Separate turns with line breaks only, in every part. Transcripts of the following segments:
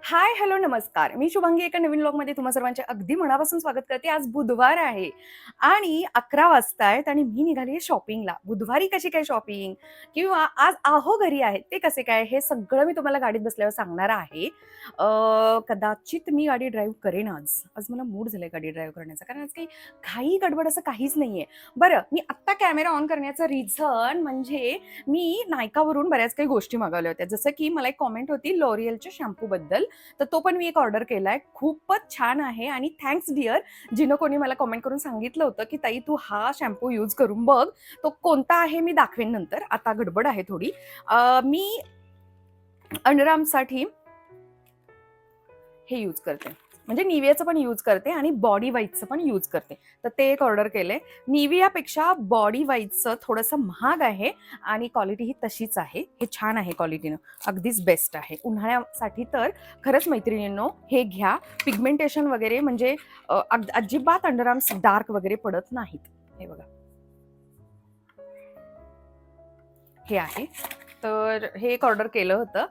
हाय, hello, नमस्कार. मी शुभांगी एका नवीन व्लॉगमध्ये तुम्हा सर्वांचे अगदी मनापासून स्वागत करते. आज बुधवार आहे आणि 11 वाजतायत आणि मी निघाली आहे शॉपिंगला. बुधवारी कशी काय शॉपिंग किंवा आज आहो घरी आहेत ते कसे काय, हे सगळं मी तुम्हाला गाडीत बसल्यावर सांगणार आहे. कदाचित मी गाडी ड्राईव्ह करेन आज. आज मला मूड झालाय गाडी ड्राईव्ह करण्याचा, कारण आज काही घाई गडबड असं काहीच नाहीये. बरं, मी आत्ता कॅमेरा ऑन करण्याचं रिझन म्हणजे मी नायकावरून बऱ्याच काही गोष्टी मागवल्या होत्या. जसं की मला एक कॉमेंट होती लॉरियलच्या शॅम्पूबद्दल. तर तो पण मी एक ऑर्डर केलाय. खूपच छान आहे आणि थँक्स डिअर, जिनं कोणी मला कमेंट करून सांगितलं होतं की ताई तू हा शॅम्पू यूज करून बघ. तो कोणता आहे मी दाखवेन नंतर. आता गडबड आहे थोडी. मी अंडरआर्मसाठी हे यूज करते, म्हणजे निवियाचं पण यूज करते आणि बॉडी वाईजचं पण यूज करते. तर ते एक ऑर्डर केलंय. निवियापेक्षा बॉडी वाईजचं थोडंसं महाग आहे आणि क्वालिटी ही तशीच आहे. हे छान आहे क्वालिटीनं, अगदीच बेस्ट आहे. उन्हाळ्यासाठी तर खरंच मैत्रिणींनो हे घ्या. पिगमेंटेशन वगैरे म्हणजे अजिबात अंडरआर्म्स डार्क वगैरे पडत नाहीत. हे बघा, हे आहे. तर हे एक ऑर्डर केलं होतं.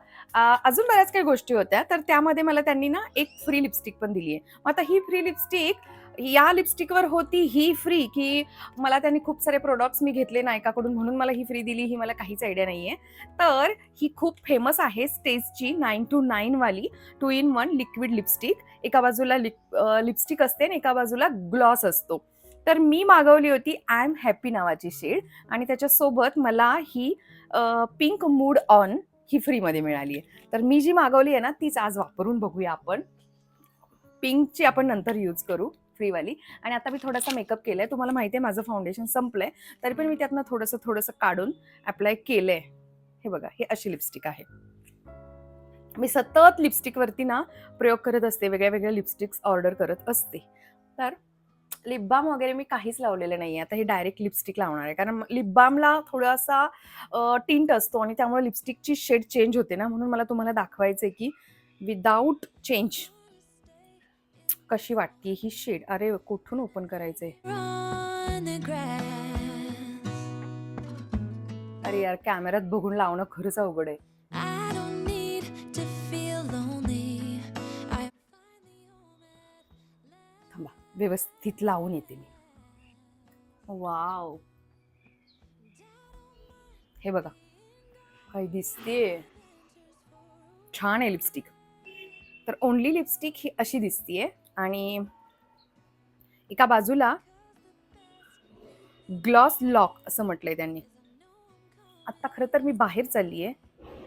अजून बऱ्याच काही गोष्टी होत्या, तर त्यामध्ये मला त्यांनी ना एक फ्री लिपस्टिक पण दिली आहे. मग आता ही फ्री लिपस्टिक या लिपस्टिकवर होती ही फ्री, की मला त्यांनी खूप सारे प्रोडक्ट्स मी घेतले नायकाकडून म्हणून मला ही फ्री दिली, ही मला काहीच आयडिया नाहीये. तर ही खूप फेमस आहे स्टेजची 929 वाली 2 in 1 लिक्विड लिपस्टिक. एका बाजूला लिपस्टिक असते आणि एका बाजूला ग्लॉस असतो. तर मी मागवली होती आय एम हॅपी नावाची शेड आणि त्याच्यासोबत मला ही पिंक मूड ऑन ही फ्रीमध्ये मिळाली आहे. तर मी जी मागवली आहे ना तीच आज वापरून बघूया आपण. पिंकची आपण नंतर यूज करू फ्रीवाली. आणि आता मी थोडासा मेकअप केलाय. तुम्हाला माहिती आहे माझं फाउंडेशन संपलंय, तरी पण मी त्यातनं थोडंसं काढून अप्लाय केलंय. हे बघा, हे अशी लिपस्टिक आहे. मी सतत लिपस्टिकवरती ना प्रयोग करत असते, वेगळ्या वेगळ्या लिपस्टिक्स ऑर्डर करत असते. तर लिप बाम वगैरे मी काहीच लावलेलं नाहीये. आता हे डायरेक्ट लिपस्टिक लावणार आहे, कारण लिप बामला थोडासा टिंट असतो आणि त्यामुळे लिपस्टिकची शेड चेंज होते ना, म्हणून मला तुम्हाला दाखवायचंय की विदाऊट चेंज कशी वाटते ही शेड. अरे कुठून ओपन करायचंय? अरे यार, कॅमेऱ्यात बघून लावणं खरंच अवघड आहे. थांबा, व्यवस्थित लावून येते मी. वाव, हे बघा काय दिसते, छान आहे लिपस्टिक. तर ओनली लिपस्टिक ही अशी दिसतीये आणि एका बाजूला ग्लॉस लॉक असं म्हटलंय त्यांनी. आता खरं तर मी बाहेर चाललीये,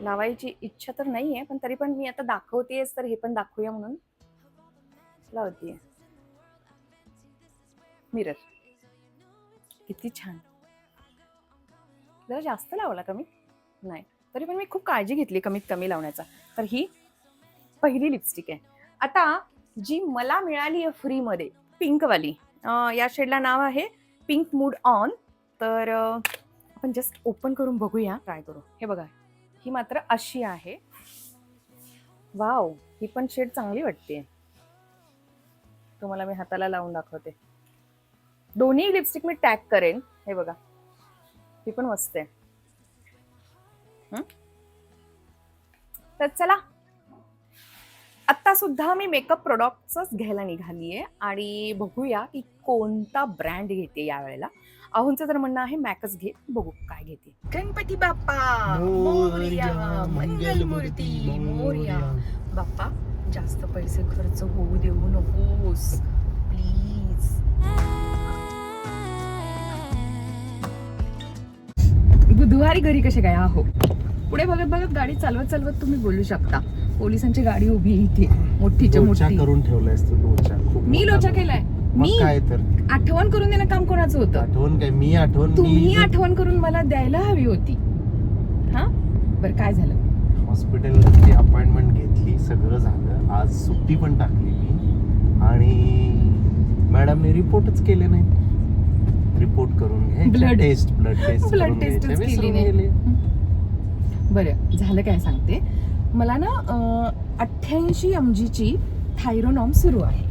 लावायची इच्छा तर नाहीये, पण तरी पण मी आता दाखवतेस तर हे पण दाखवूया म्हणून लावतीये. मिरर किती छान. जरा जास्त लावला कमी नाही, तरी पण मी खूप काळजी घेतली कमीत कमी लावण्याचा. तर ही पहिली लिपस्टिक आहे. आता जी मला मिळाली आहे फ्रीमध्ये पिंकवाली, या शेडला नाव आहे पिंक मूड ऑन. तर आपण जस्ट ओपन करून बघूया, ट्राय करू. हे बघा, ही मात्र अशी आहे. वाव, ही पण शेड चांगली वाटते. तुम्हाला मी हाताला लावून दाखवते. दोन्ही लिपस्टिक मी टॅग करेन. हे बघा, ही पण मस्त आहे. तर चला, आता सुद्धा मी मेकअप प्रोडक्ट्सच घ्यायला निघालीये आणि बघूया की कोणता ब्रँड घेते यावेळेला. अहोंचं तर म्हणणं आहे मॅकच घे, बघू काय घेते. गणपती बाप्पा मोरया, मंगलमूर्ती मोरया. बाप्पा, जास्त पैसे खर्च होऊ देऊ नकोस प्लीज. बुधवारी घरी कसे काय आहो. पुढे बघत बघत गाडी चालवत चालवत तुम्ही बोलू शकता. पोलिसांची गाडी उभी इथे मोठीच्या मोठी
करून ठेवलायस तू. लोचा
मी लोचा केलाय. मी
काय तर
आठवण करून देणं काम कोणाचं होतं?
आठवण काय? मी आठवण
तुम्ही आठवण करून मला द्यायला हवी होती. हा बरं, काय झालं?
हॉस्पिटलची अपॉइंटमेंट घेतली, सगळं झालं. आज सुट्टी पण टाकली मी आणि मॅडमने रिपोर्टच केले नाही. रिपोर्ट करून घ्यायचे, ब्लड टेस्ट
केली नाही. बरं झालं काय सांगते. मला ना 88 mg ची थायरोनॉम सुरू आहे.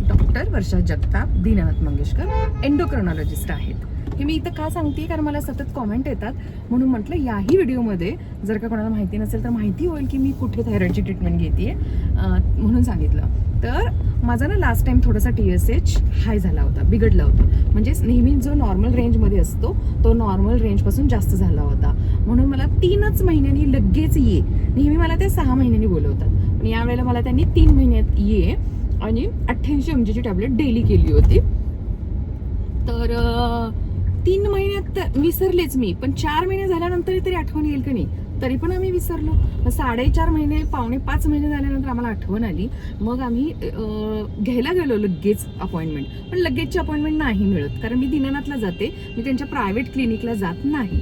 डॉक्टर वर्षा जगताप, दीनानाथ मंगेशकर, एंडोक्रोनॉलॉजिस्ट आहेत. हे मी इथं का सांगते, कारण मला सतत कॉमेंट येतात, म्हणून म्हटलं याही व्हिडिओमध्ये जर का कोणाला माहिती नसेल तर माहिती होईल की मी कुठे थायरॉइडची ट्रीटमेंट घेते, म्हणून सांगितलं. तर माझा ना लास्ट टाइम थोडासा TSH हाय झाला होता, बिघडला होता. म्हणजे नेहमी जो नॉर्मल रेंजमध्ये असतो तो नॉर्मल रेंजपासून जास्त झाला होता. म्हणून मला 3च महिन्यांनी लगेच ये, नेहमी मला ते 6 महिन्यांनी बोलवतात, पण यावेळेला मला त्यांनी 3 महिन्यात ये आणि 88 mgची टॅबलेट डेली केली होती. तर 3 महिन्यात विसरलेच मी, पण 4 महिने झाल्यानंतर तरी आठवण येईल की नाही, तरी पण आम्ही विसरलो. 4.5 महिने, 4.5 महिने झाल्यानंतर आम्हाला आठवण आली. मग आम्ही घ्यायला गेलो लगेच अपॉइंटमेंट, पण लगेचची अपॉइंटमेंट नाही मिळत, कारण मी दीनानाथला जाते, मी त्यांच्या प्रायव्हेट क्लिनिकला जात नाही.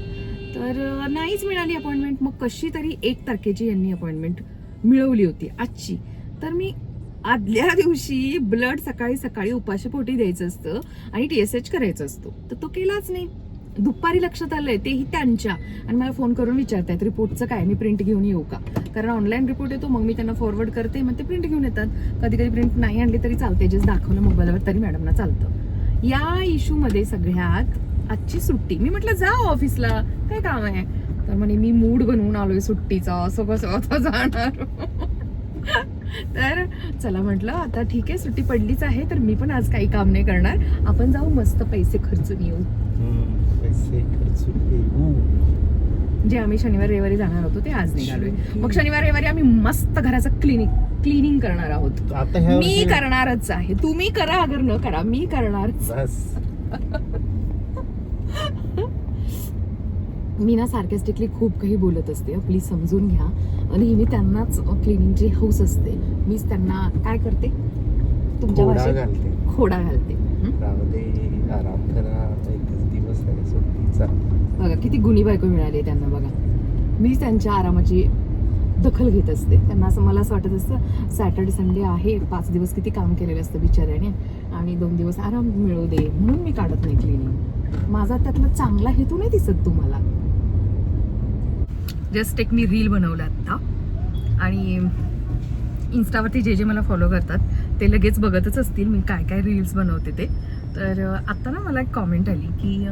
तर नाहीच मिळाली अपॉइंटमेंट. मग कशी तरी 1 तारखेची यांनी अपॉइंटमेंट मिळवली होती आजची. तर मी आदल्या दिवशी ब्लड सकाळी सकाळी उपाशीपोटी द्यायचं असतं आणि TSH करायचं असतो, तर तो केलाच नाही. दुपारी लक्षात आलंय, तेही त्यांच्या, आणि मला फोन करून विचारतायत रिपोर्टचं काय, मी प्रिंट घेऊन येऊ का, कारण ऑनलाईन रिपोर्ट येतो, मग मी त्यांना फॉरवर्ड करते, मग ते प्रिंट घेऊन येतात. कधी कधी प्रिंट नाही आणली तरी चालते, जे दाखवलं मोबाईलवर तरी मॅडमना चालतं. या इश्यूमध्ये सगळ्यात आजची सुट्टी. मी म्हटलं जा ऑफिसला, काय काम आहे, तर म्हणे मी मूड बनवून आलोय सुट्टीचा, असं कसं आता जाणार. तर चला म्हटलं आता ठीक आहे, सुट्टी पडलीच आहे, तर मी पण आज काही काम नाही करणार, आपण जाऊ मस्त पैसे खर्चून येऊ. जे आम्ही शनिवार रविवारी जाणार होतो ते आज निघालोय. मग शनिवार रविवारी आम्ही मस्त घराचं क्लिनिंग करणार आहोत. मी करणारच आहे, तुम्ही करा अगर न करा, मी करणारच. मी ना सार्कॅस्टिकली खूप काही बोलत असते, प्लीज समजून घ्या. नेहमी त्यांनाच क्लिनिंगची हौस असते, मीच त्यांना काय करते, तुमच्या भाषेत खोडा घालते.
आराम करा, एकच दिवस आहे सुट्टीचा.
बघा किती गुणी बायको मिळाली त्यांना, बघा मीच त्यांच्या आरामाची दखल घेत असते. त्यांना असं, मला असं वाटत असतं सॅटर्डे संडे आहे, 5 दिवस किती काम केलेलं असतं बिचाऱ्याने, आणि 2 दिवस आराम मिळू दे, म्हणून मी काढत नाही क्लिनिंग. माझा त्यातला चांगला हेतू नाही दिसत तुम्हाला. जस्ट एक मी रील बनवलं आत्ता, आणि इन्स्टावरती जे मला फॉलो करतात ते लगेच बघतच असतील मी काय काय रील्स बनवते ते. तर आत्ता ना मला एक कॉमेंट आली की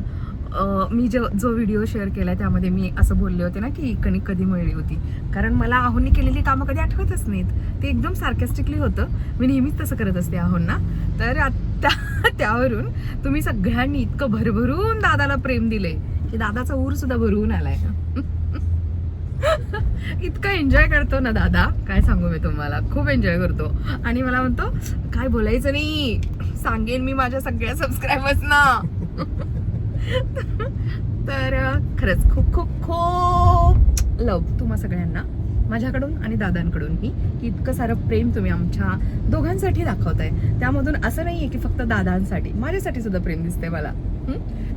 मी जो व्हिडिओ शेअर केला त्यामध्ये मी असं बोलले होते ना की कणिक कधी मळली होती, कारण मला आहोंनी केलेली कामं कधी आठवतच नाहीत. ते एकदम सार्कॅस्टिकली होतं, मी नेहमीच तसं करत असते आहोंना. तर आता त्यावरून तुम्ही सगळ्यांनी इतकं भरभरून दादाला प्रेम दिले की दादाचा ऊर सुद्धा भरवून आलाय. इतकं एन्जॉय करतो ना दादा, काय सांगू मी तुम्हाला, खूप एन्जॉय करतो. आणि मला म्हणतो काय बोलायचं नाही, सांगेन मी माझ्या सगळ्या सबस्क्रायबर्सना. तर खरंच खूप खूप खूप लव तुम्हा सगळ्यांना माझ्याकडून आणि दादांकडूनही, की इतकं सारं प्रेम तुम्ही आमच्या दोघांसाठी दाखवताय. त्यामधून असं नाहीये की फक्त दादांसाठी, माझ्यासाठी सुद्धा प्रेम दिसते मला.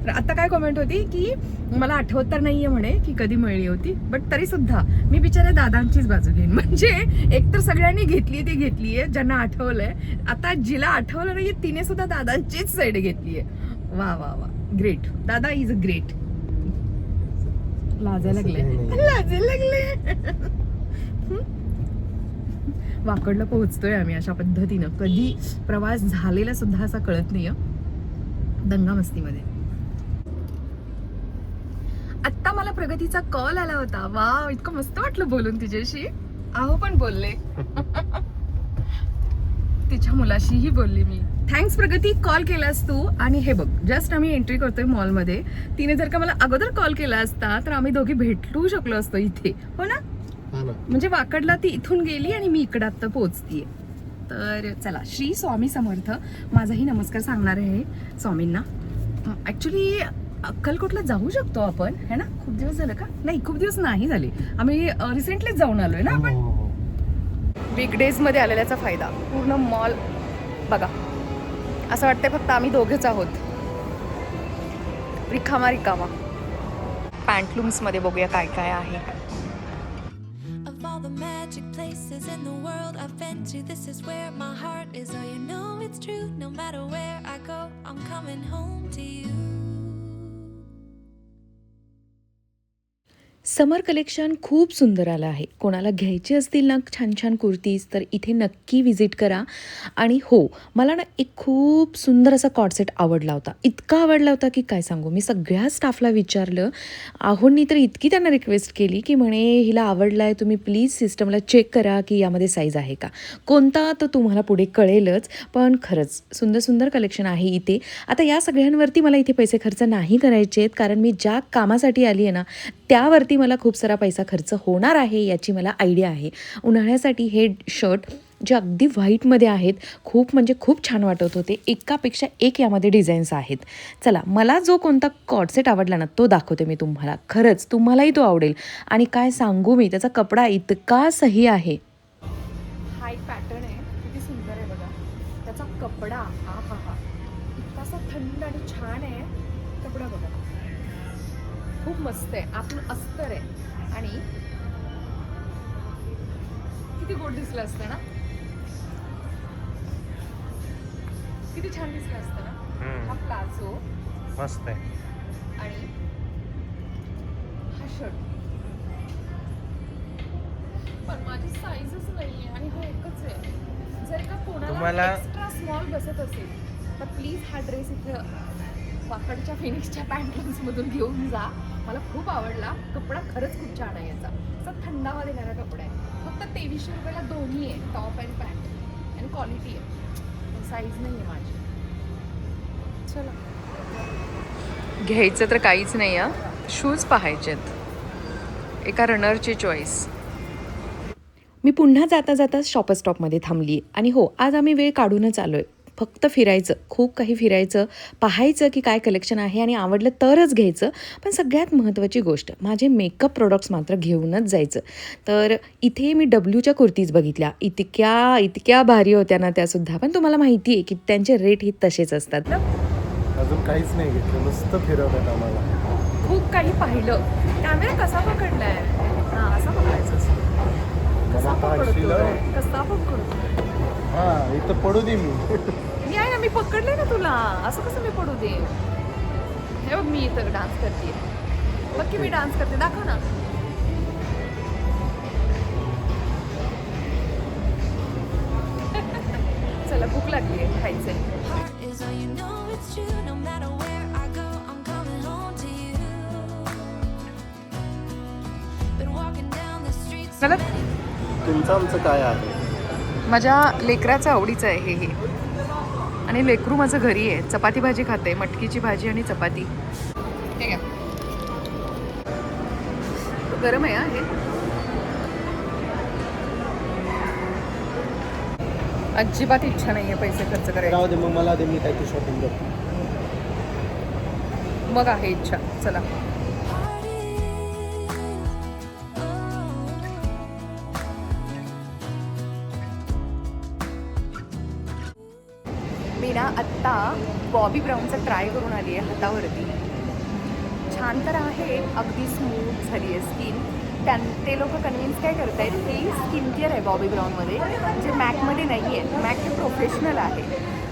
तर आता काय कमेंट होती की मला आठवत तर नाहीये म्हणे की कधी मळली होती, बट तरी सुद्धा मी बिचारे दादांचीच बाजू घेईन. म्हणजे एकतर सगळ्यांनी घेतली ती घेतलीये, ज्यांना आठवलंय, आता जिला आठवलं नाहीये तिने सुद्धा दादांचीच साईड घेतलीये. वा वा वा, ग्रेट, दादा इज अ ग्रेट. लाजायला लागले. वाकडला पोहोचतोय आम्ही अशा पद्धतीनं, कधी प्रवास झालेला सुद्धा असा कळत नाही दंगा मस्तीमध्ये. आत्ता मला प्रगतीचा कॉल आला होता. वा, इतकं मस्त वाटलं बोलून तिच्याशी. आहो पण बोलले. तिच्या मुलाशीही बोलली मी. थँक्स प्रगती, कॉल केलास तू. आणि हे बघ, जस्ट आम्ही एंट्री करतोय मॉलमध्ये. तिने जर का मला अगोदर कॉल केला असता तर आम्ही दोघी भेटू शकलो असतो इथे, हो ना. म्हणजे वाकडला ती इथून गेली आणि मी इकडे आता पोहोचतीये. तर चला, श्री स्वामी समर्थ. माझाही नमस्कार सांगणार आहे स्वामींना. ऍक्च्युली अक्कलकोटला जाऊ शकतो आपण, है ना. खूप दिवस झाले का, नाही खूप दिवस नाही झाले, आम्ही रिसेंटलीच जाऊन आलोय ना आपण. वीकडेज मध्ये आलेल्याचा फायदा. पूर्ण मॉल बघा, असं वाटतंय फक्त आम्ही दोघेच आहोत. रिकामा रिकामा. पॅन्टलूम्स मध्ये बघूया काय काय आहे.
Of all the magic places in the world I've been to, this is where my heart is. Oh, you know it's true. No matter where I go, I'm coming home to you.
Summer collection खूप सुंदर आलं आहे. कोणाला घ्यायचे असतील ना छान छान कुर्तीज तर इथे नक्की व्हिजिट करा. आणि हो, मला ना एक खूप सुंदर असा कॉर्ड सेट आवडला होता. इतका आवडला होता की काय सांगू. मी सगळ्या स्टाफला विचारलं. आहोंनी तर इतकी त्यांना रिक्वेस्ट केली की म्हणे हिला आवडला आहे, तुम्ही प्लीज सिस्टमला चेक करा की यामध्ये साईज आहे का. कोणता तर तुम्हाला पुढे कळेलच. पण खरंच सुंदर सुंदर कलेक्शन आहे इथे. आता या सगळ्यांवरती मला इथे पैसे खर्च नाही करायचे आहेत, कारण मी ज्या कामासाठी आली आहे ना त्यावरती मला खूप सारा पैसा खर्च होणार आहे याची मला आयडिया आहे. उन्हाळ्यासाठी हे शर्ट जे अगदी व्हाईटमध्ये आहेत, खूप म्हणजे खूप छान वाटत होते. एकापेक्षा एक यामध्ये डिझाईन्स आहेत. चला, मला जो कोणता कॉर्डसेट आवडला ना तो दाखवते मी तुम्हाला. खरंच तुम्हालाही तो आवडेल. आणि काय सांगू मी, त्याचा कपडा इतका सही आहे.
हा एक पॅटर्न आहे, किती सुंदर आहे बघा. त्याचा कपडा हा हा हा इतकासा थंड आणि छान आहे. कपडा बघा खूप मस्त आहे. आतून अस्तर आहे आणि किती गोड दिसलं असतं ना. किती छान दिसलं असतं ना. हा प्लाझो
मस्त आहे.
आणि हा शर्ट. पण माझी साईजच नाहीये आणि हा एकच आहे. जर का कोणाला
तुम्हाला-
एक्स्ट्रा स्मॉल बसत असेल तर प्लीज हा ड्रेस इथं वाकडच्या फिनिक्सच्या पॅन्ट मधून घेऊन जा. मला खूप आवडला. कपडा खरंच खूप छान आहे याचा. असा थंडावा देणारा कपडा आहे. फक्त 2300 रुपयाला दोन्ही आहे, टॉप अँड पॅन्ट. आणि क्वालिटी आहे. साईज नाही आहे माझी. चला, घ्यायचं तर काहीच नाही आहे. शूज पाहायचेत. एका रनरची चॉईस.
मी पुन्हा जाता जाता शॉपर स्टॉपमध्ये थांबली. आणि हो, आज आम्ही वेळ काढूनच आलो आहे. फक्त फिरायचं, खूप काही फिरायचं, पाहायचं की काय कलेक्शन आहे आणि आवडलं तरच घ्यायचं. पण सगळ्यात महत्त्वाची गोष्ट, माझे मेकअप प्रोडक्ट्स मात्र घेऊनच जायचं. तर इथे मी डब्ल्यूच्या कुर्तीज बघितल्या. इतक्या भारी होत्या ना त्यासुद्धा. पण तुम्हाला माहिती आहे की त्यांचे रेट हे तसेच असतात.
अजून काहीच नाही घेतलं, नुसतं फिरवतात आम्हाला.
खूप काही पाहिलं. कॅमेरा कसा पकडलाय? हा, असा पकडायचा असतो. कसा पकडतोय? कसा पकडतोय?
हा, इथं पडू दे मी.
मी आहे ना, मी पकडले ना तुला. असं कसं मी पडू दे? हे बघ, मी इथं डान्स करते. बघ की मी डान्स करते, दाखव ना. चला, भूक लागली आहे, खायचंय.
Heart is all you know it's true. No matter where I go, I'm coming home to you. Been walking down the streets.
मला
तुमचं आमचं काय आहे?
माझ्या लेकराचं आवडीचं आहे हे. आणि लेकरू माझं घरी आहे, चपाती भाजी खाते. मटकीची भाजी आणि चपाती. हे घ्या. गरम आहे हा हे. अजिबात इच्छा नाहीये पैसे खर्च करायची.
राहू दे, मग मला दे, मी काय ती शॉपिंग करतो.
मग आहे इच्छा. चला. मी ना आत्ता बॉबी ब्राऊनचं ट्राय करून आली आहे हातावरती. छान तर आहे, अगदी स्मूथ झाली आहे स्किन. ते लोक कन्व्हिन्स काय करतायत की स्किन केअर आहे बॉबी ब्राऊनमध्ये, जे मॅकमध्ये नाही आहे. मॅक हे प्रोफेशनल आहे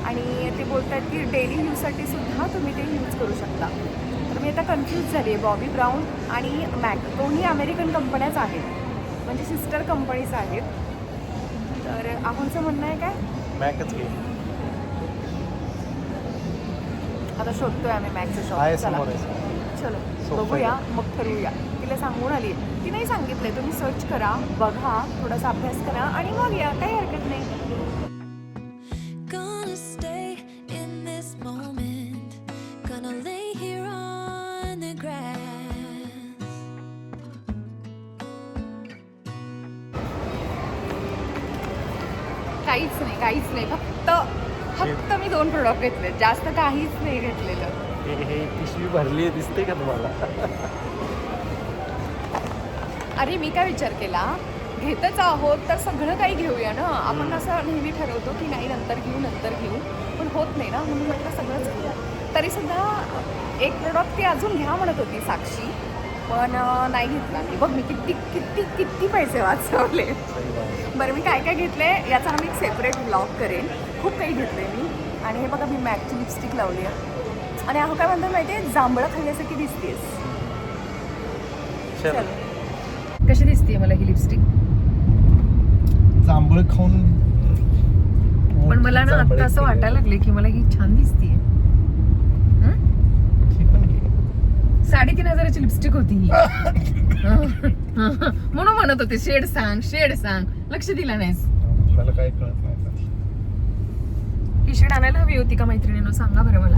आणि ते बोलतात की डेली यूजसाठी सुद्धा तुम्ही ते यूज करू शकता. तर मी आता कन्फ्यूज झाली आहे. बॉबी ब्राऊन आणि मॅक दोन्ही अमेरिकन कंपन्याच आहेत, म्हणजे सिस्टर कंपनीज आहेत. तर आहोंचं म्हणणं आहे काय,
मॅकच घे.
आता शोधतोय आम्ही मॅकचं
आहे
शॉप. चला,
समोर आहे.
चलो
सोपं
बघूया,
आहे.
मग ठरवूया. तिला सांगून आली. ती नाही सांगितलंय, तुम्ही सर्च करा, बघा, थोडासा अभ्यास करा आणि मग या, काही हरकत नाही.
Gonna stay in this moment. Gonna lay here on the grass.
काहीच नाही. फक्त मी 2 प्रोडक्ट घेतले, जास्त काहीच नाही घेतलेलं.
हे पिशवी भरली आहे, दिसते का तुम्हाला?
अरे मी काय विचार केला, घेतच आहोत तर सगळं काही घेऊया ना. आपण असं नेहमी ठरवतो की नाही नंतर घेऊ, पण होत नाही ना, म्हणून म्हटलं सगळंच घेऊया. तरीसुद्धा एक प्रोडक्ट ती अजून घ्या म्हणत होती साक्षी, पण नाही घेतला मी. बघ मी किती पैसे वाचवले. बरं, मी काय घेतले याचा मी एक सेपरेट ब्लॉग करेन. खूप काही घेतले मी. आणि हे बघा, मी मॅकची लिपस्टिक लावली आहे. आणि अहो काय म्हणतात माहिती आहे, जांभळं खाल्ल्यासारखी दिसतेस.
चल.
कशी दिसते मला ही लिपस्टिक?
जांभळ खाऊन
पण मला ना आता असं वाटायला लागले की मला ही छान दिसतीये. 3,500ची लिपस्टिक होती ही. म्हणून म्हणत होते शेड सांग. लक्ष दिला नाहीस.
मला काय कळत नाही.
ही शेड आणायला हवी होती का मैत्रिणींनो? सांगा बरं मला.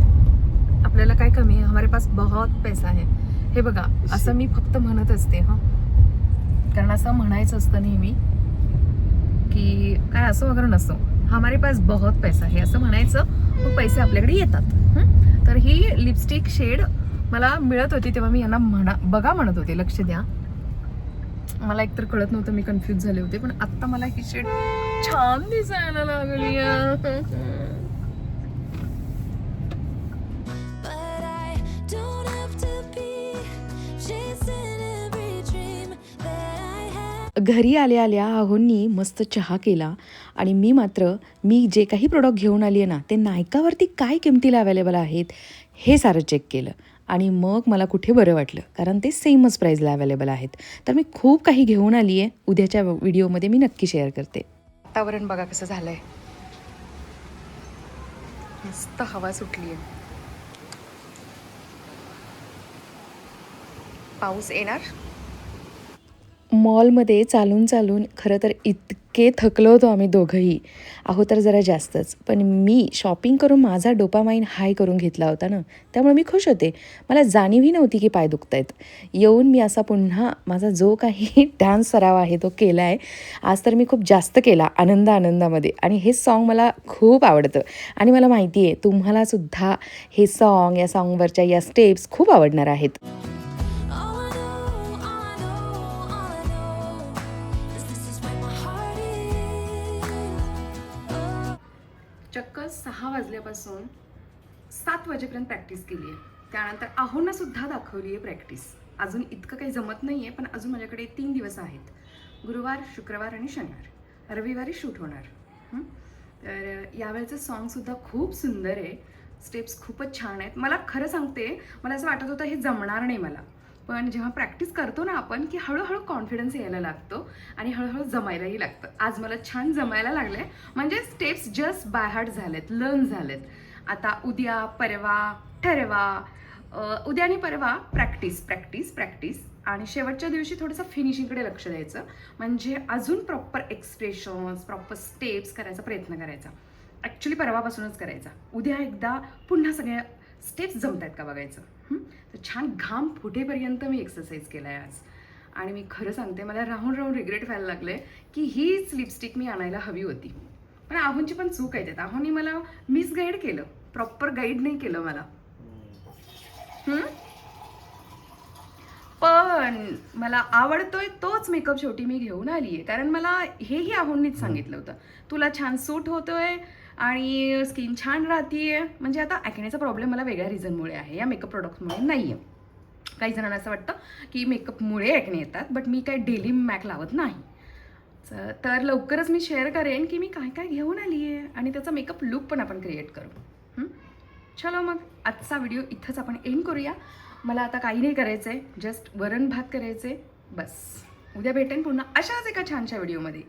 आपल्याला काय कमी आहे? हमारे पास बहुत पैसा है. हे बघा, असं मी फक्त म्हणत असते हा, कारण असं म्हणायचं असतं नेहमी की काय असो वगैरे नसो, हमारे पास बहुत पैसा है असं म्हणायचं, मग पैसे आपल्याकडे येतात. तर ही लिपस्टिक शेड मला मिळत होती तेव्हा मी यांना बघा म्हणत होते, लक्ष द्या. मला एकतर कळत नव्हतं, मी कन्फ्युज झाले होते, पण आता मला ही शेड छान दिसायला लागली.
But I don't have to be chasing every dream that I have.
घरी आल्या आल्या आहोंनी मस्त चहा केला आणि मी जे काही प्रोडक्ट घेऊन आली आहे ना, ते नायकावरती काय किमतीला अवेलेबल आहेत हे सारं चेक केलं आणि मग मला कुठे बरं वाटलं, कारण ते सेमच प्राईजला अवेलेबल आहेत. तर मी खूप काही घेऊन आली आहे, उद्याच्या व्हिडिओमध्ये मी नक्की शेअर करते.
वातावरण बघा कसं झालंय, मस्त हवा सुटली आहे. पाऊस येणार.
मॉलमध्ये चालून खरं तर इतके थकलो होतो आम्ही दोघंही, अहो तर जरा जास्तच. पण मी शॉपिंग करून माझा डोपामाइन हाय करून घेतला होता ना, त्यामुळे मी खुश होते. मला जाणीवही नव्हती की पाय दुखत आहेत. येऊन मी असा पुन्हा माझा जो काही डान्स सराव आहे तो केला आहे. आज तर मी खूप जास्त केला आनंदामध्ये, आणि हे सॉन्ग मला खूप आवडतं आणि मला माहिती आहे तुम्हालासुद्धा हे सॉन्ग, या सॉन्गवरच्या या स्टेप्स खूप आवडणार आहेत.
All I know is this is where my heart is.
चक्क 6 वाजल्यापासून 7 वाजेपर्यंत प्रॅक्टिस केली आहे. त्यानंतर आहोंना सुद्धा दाखवली आहे प्रॅक्टिस. अजून इतकं काही जमत नाही आहे, पण अजून माझ्याकडे 3 दिवस आहेत, गुरुवार, शुक्रवार आणि शनिवार. रविवारी शूट होणार. तर यावेळेचं सॉन्गसुद्धा खूप सुंदर आहे, स्टेप्स खूपच छान आहेत. मला खरं सांगते, मला असं वाटत होतं हे जमणार नाही मला, पण जेव्हा प्रॅक्टिस करतो ना आपण की हळूहळू कॉन्फिडन्स यायला लागतो आणि हळूहळू जमायलाही लागतं. आज मला छान जमायला लागले, म्हणजे स्टेप्स जस्ट बाय हार्ट झालेत, लर्न झालेत. आता उद्या परवा ठरवा, उद्या आणि परवा प्रॅक्टिस आणि शेवटच्या दिवशी थोडंसं फिनिशिंगकडे लक्ष द्यायचं, म्हणजे अजून प्रॉपर एक्सप्रेशन्स, प्रॉपर स्टेप्स करायचा प्रयत्न करायचा. ॲक्च्युली परवापासूनच करायचा. उद्या एकदा पुन्हा सगळ्या स्टेप्स जमत आहेत का बघायचं. तर छान घाम फुटेपर्यंत मी एक्सरसाइज केला आहे आज, आणि मी खरं सांगते मला राहून रिग्रेट व्हायला लागले की हीच लिपस्टिक मी आणायला हवी होती. पण आहोंची पण चूक आहे त्यात. आहोंनी मला मिसगाईड केलं, प्रॉपर गाईड नाही केलं मला. पण मला आवडतोय तोच मेकअप शेवटी मी घेऊन आली आहे, कारण मला हेही आहोंनीच सांगितलं होतं, तुला छान सूट होतोय आणि स्किन छान राहतीये. म्हणजे आता ॲक्नेचा प्रॉब्लेम मला वेगळ्या रिझनमुळे आहे, या मेकअप प्रोडक्टमुळे नाही आहे. काही जणांना असं वाटतं की मेकअपमुळे ॲक्ने येतात, बट मी काय डेली मॅक लावत नाही. तर लवकरच मी शेअर करेन की मी काय काय घेऊन आली आहे, आणि त्याचा मेकअप लुक पण आपण क्रिएट करू. चलो मग आजचा व्हिडिओ इथंच आपण एंड करूया. मला आता काही नाही करायचं आहे, जस्ट वरण भात करायचं आहे बस. उद्या भेटेन पुन्हा अशाच एका छानशा व्हिडिओमध्ये.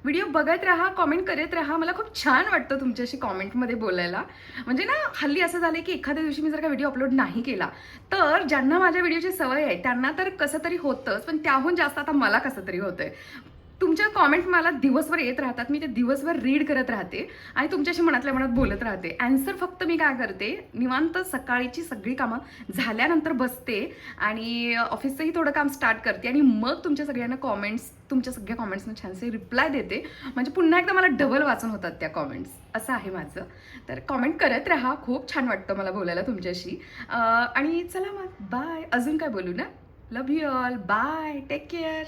व्हिडिओ बघत राहा, कॉमेंट करत राहा. मला खूप छान वाटतं तुमच्याशी कॉमेंटमध्ये बोलायला. म्हणजे ना हल्ली असं झालं की एखाद्या दिवशी मी जर का व्हिडिओ अपलोड नाही केला तर ज्यांना माझ्या व्हिडिओची सवय आहे त्यांना तर कसं तरी होतंच, पण त्याहून जास्त आता मला कसं तरी होतंय. तुमच्या कॉमेंट मला दिवसभर येत राहतात, मी ते दिवसभर रीड करत राहते आणि तुमच्याशी मनातल्या मनात बोलत राहते. ॲन्सर फक्त मी काय करते, निवांत सकाळीची सगळी कामं झाल्यानंतर बसते आणि ऑफिसचंही थोडं काम स्टार्ट करते आणि मग तुमच्या सगळ्या कॉमेंट्सना छानसे रिप्लाय देते. म्हणजे पुन्हा एकदा मला डबल वाचून होतात त्या कॉमेंट्स. असं आहे माझं. तर कॉमेंट करत राहा, खूप छान वाटतं मला बोलायला तुमच्याशी. आणि चला मग बाय. अजून काय बोलू ना. Love you all. Bye. Take care.